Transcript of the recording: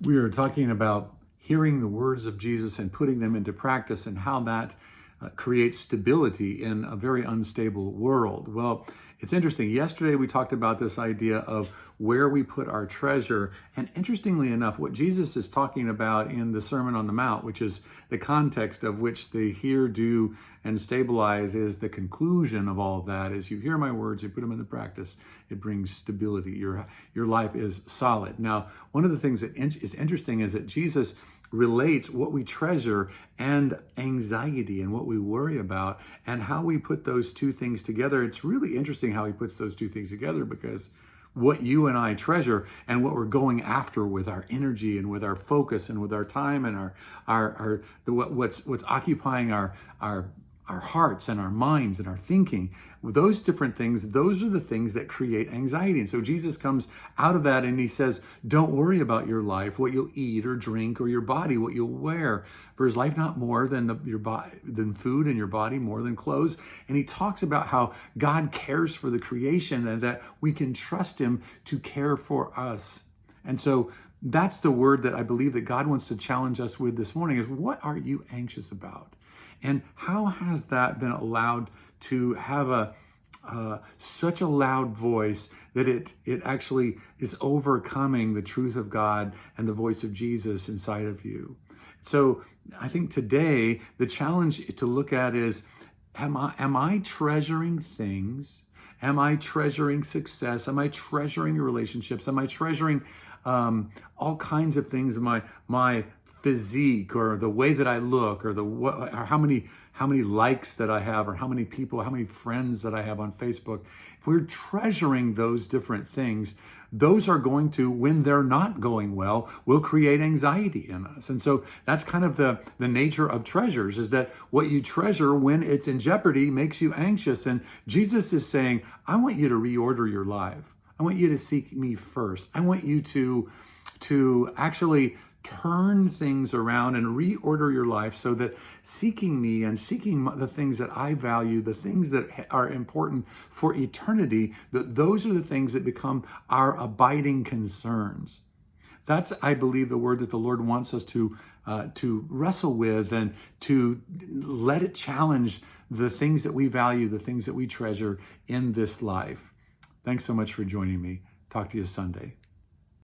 We are talking about hearing the words of Jesus and putting them into practice and how that creates stability in a very unstable world. Well, it's interesting. Yesterday we talked about this idea of where we put our treasure. And interestingly enough, what Jesus is talking about in the Sermon on the Mount, which is the context of which the hear, do, and stabilize is the conclusion of all of that, is you hear my words, you put them into practice, it brings stability. Your life is solid. Now, one of the things that is interesting is that Jesus relates what we treasure and anxiety and what we worry about and how we put those two things together. It's really interesting how he puts those two things together, because what you and I treasure and what we're going after with our energy and with our focus and with our time and what's occupying our hearts and our minds and our thinking, those different things, those are the things that create anxiety. And so Jesus comes out of that and he says, don't worry about your life, what you'll eat or drink, or your body, what you'll wear. For is life not more than than food, and your body more than clothes? And he talks about how God cares for the creation and that we can trust him to care for us. And so that's the word that I believe that God wants to challenge us with this morning, is what are you anxious about? And how has that been allowed to have such a loud voice that it actually is overcoming the truth of God and the voice of Jesus inside of you? So I think today the challenge to look at is, am I treasuring things? Am I treasuring success? Am I treasuring relationships? Am I treasuring all kinds of things? My physique, or the way that I look, or or how many likes that I have, or how many people, how many friends that I have on Facebook? If we're treasuring those different things, those are going to, when they're not going well, will create anxiety in us. And so that's kind of the nature of treasures, is that what you treasure when it's in jeopardy makes you anxious. And Jesus is saying, I want you to reorder your life. I want you to seek me first. I want you to actually turn things around and reorder your life so that seeking me and seeking the things that I value, the things that are important for eternity, those are the things that become our abiding concerns. That's, I believe, the word that the Lord wants us to wrestle with, and to let it challenge the things that we value, the things that we treasure in this life. Thanks so much for joining me. Talk to you Sunday.